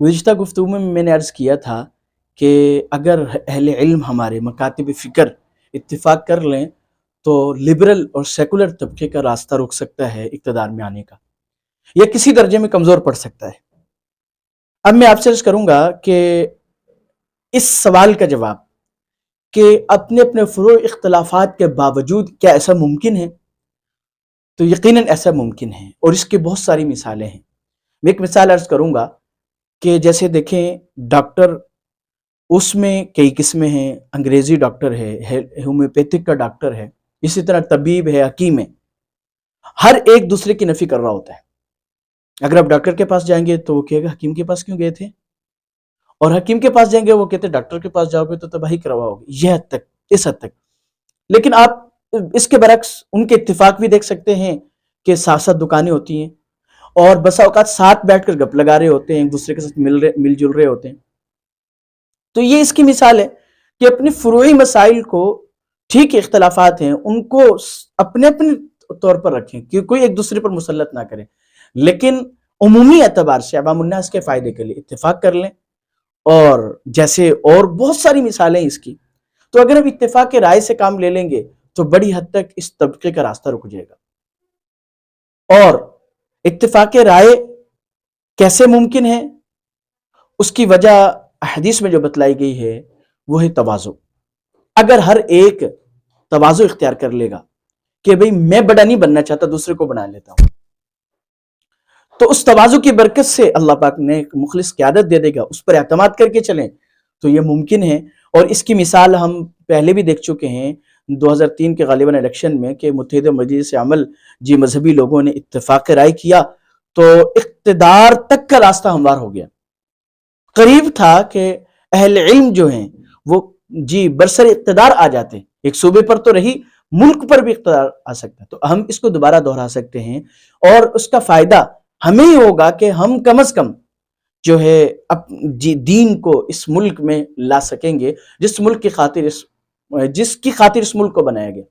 गुज़िश्ता गुफ्तगू में मैंने अर्ज़ किया था कि अगर अहले इल्म हमारे मकातिब फ़िक्र इत्तिफ़ाक़ कर लें तो लिबरल और सेकुलर तबके का रास्ता रुक सकता है इक़्तिदार में आने का, या किसी दर्जे में कमज़ोर पड़ सकता है। अब मैं आपसे अर्ज़ करूँगा कि इस सवाल का जवाब कि अपने अपने फ़ुरू इख्तिलाफ़ात के बावजूद क्या ऐसा मुमकिन है? तो यकीनन ऐसा मुमकिन है और इसकी बहुत सारी मिसालें हैं। मैं एक मिसाल अर्ज़ करूँगा कि जैसे देखें डॉक्टर, उसमें कई किस्में हैं, अंग्रेज़ी डॉक्टर है, होम्योपैथिक का डॉक्टर है, इसी तरह तबीब है, हकीम है। हर एक दूसरे की नफ़ी कर रहा होता है। अगर आप डॉक्टर के पास जाएंगे तो वो कहेगा हकीम के पास क्यों गए थे, और हकीम के पास जाएंगे वो कहते डॉक्टर के पास जाओगे तो तबाही करवाओगे। यह हद तक, इस हद तक। लेकिन आप इसके बरक्स उनके इत्तिफाक भी देख सकते हैं कि साथ साथ दुकानें होती हैं और बसा औकात साथ बैठकर गप लगा रहे होते हैं, एक दूसरे के साथ मिलजुल रहे होते हैं। तो ये इसकी मिसाल है कि अपने फुरूई मसाइल को, ठीक इख्तलाफात हैं उनको अपने अपने तौर पर रखें कि कोई एक दूसरे पर मुसल्लत ना करें, लेकिन उमूमी एतबार से अवामुन्नास के फ़ायदे के लिए इत्तिफाक कर लें। और जैसे और बहुत सारी मिसालें इसकी, तो अगर हम इत्तिफाक के राय से काम ले लेंगे तो बड़ी हद तक इस तबके का रास्ता रुक जाएगा। और इत्तिफाक राय कैसे मुमकिन है, उसकी वजह हदीस में जो बतलाई गई है वो है तवाज़ु। अगर हर एक तवाज़ु इख्तियार कर लेगा कि भाई मैं बड़ा नहीं बनना चाहता, दूसरे को बना लेता हूं, तो उस तवाज़ु की बरकत से अल्लाह पाक ने एक मुखलिस क़यादत दे देगा। उस पर एतमाद करके चलें तो ये मुमकिन है। और इसकी मिसाल हम पहले भी देख चुके हैं 2003 के गालिबन इलेक्शन में कि मुत्तहिदा मजलिस अमल जी मजहबी लोगों ने इत्तेफाक राय किया तो इक़्तिदार तक का रास्ता हमवार हो गया। करीब था कि अहले इल्म जो हैं वो जी बरसर इक़्तिदार आ जाते, एक सूबे पर तो रही, मुल्क पर भी इक़्तिदार आ सकता। तो हम इसको दोबारा दोहरा सकते हैं और उसका फ़ायदा हमें ही होगा कि हम कम अज़ कम जो है जी दीन को इस मुल्क में ला सकेंगे, जिसकी खातिर इस मुल्क को बनाया गया।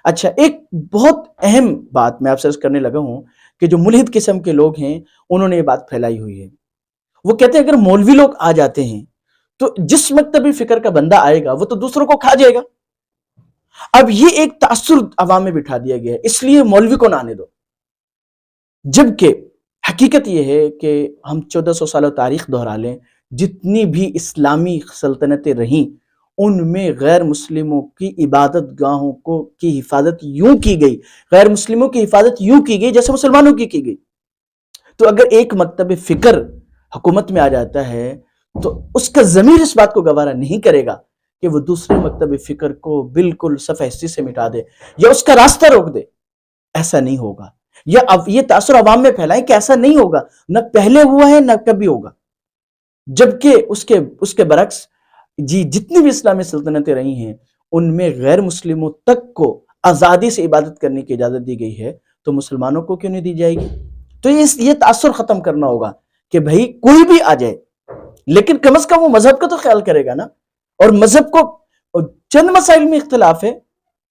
अच्छा, एक बहुत अहम बात मैं आपसे अर्ज़ करने लगा हूँ कि जो मुल्हिद किस्म के लोग हैं उन्होंने ये बात फैलाई हुई है। वो कहते हैं अगर मौलवी लोग आ जाते हैं तो जिस मकतबी फिक्र का बंदा आएगा वो तो दूसरों को खा जाएगा। अब ये एक तासुर अवाम में बिठा दिया गया है, इसलिए मौलवी को ना आने दो। जबकि हकीकत यह है कि हम 1400 साल तारीख दोहरा लें, जितनी भी इस्लामी सल्तनतें रहीं उनमें गैर मुस्लिमों की इबादत गाहों को की हिफाजत यूं की गई, गैर मुस्लिमों की हिफाजत यूं की गई जैसे मुसलमानों की गई। तो अगर एक मकतब फिक्र हुकूमत में आ जाता है तो उसका ज़मीर इस बात को गवारा नहीं करेगा कि वो दूसरे मकतब फिक्र को बिल्कुल सफ़हस्ती से मिटा दे या उसका रास्ता रोक दे। ऐसा नहीं होगा। या अब ये तासुर अवाम में फैलाएं कि ऐसा नहीं होगा, न पहले हुआ है न कभी होगा। जबकि उसके बरक्स जी जितनी भी इस्लामी सल्तनतें रही हैं उनमें गैर मुस्लिमों तक को आज़ादी से इबादत करने की इजाज़त दी गई है, तो मुसलमानों को क्यों नहीं दी जाएगी? तो ये तासुर ख़त्म करना होगा कि भाई कोई भी आ जाए, लेकिन कम अज़ कम वो मज़हब का तो ख्याल करेगा ना। और मज़हब को चंद मसाइल में इख्तिलाफ है,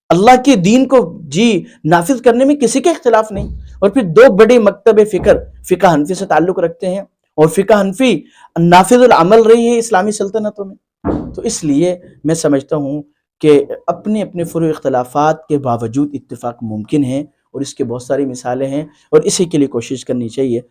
अल्लाह के दीन को जी नाफिज करने में किसी का इख्तिलाफ नहीं। और फिर दो बड़े मकतब फिक्र फ़िक़्ह हनफी से ताल्लुक़ रखते हैं और फ़िक़्ह हनफी नाफिजुल अमल रही है इस्लामी सल्तनतों में। तो इसलिए मैं समझता हूँ कि अपने अपने फ़ुरू इख्तिलाफ़ात के बावजूद इत्तिफ़ाक़ मुमकिन है और इसके बहुत सारी मिसालें हैं और इसी के लिए कोशिश करनी चाहिए।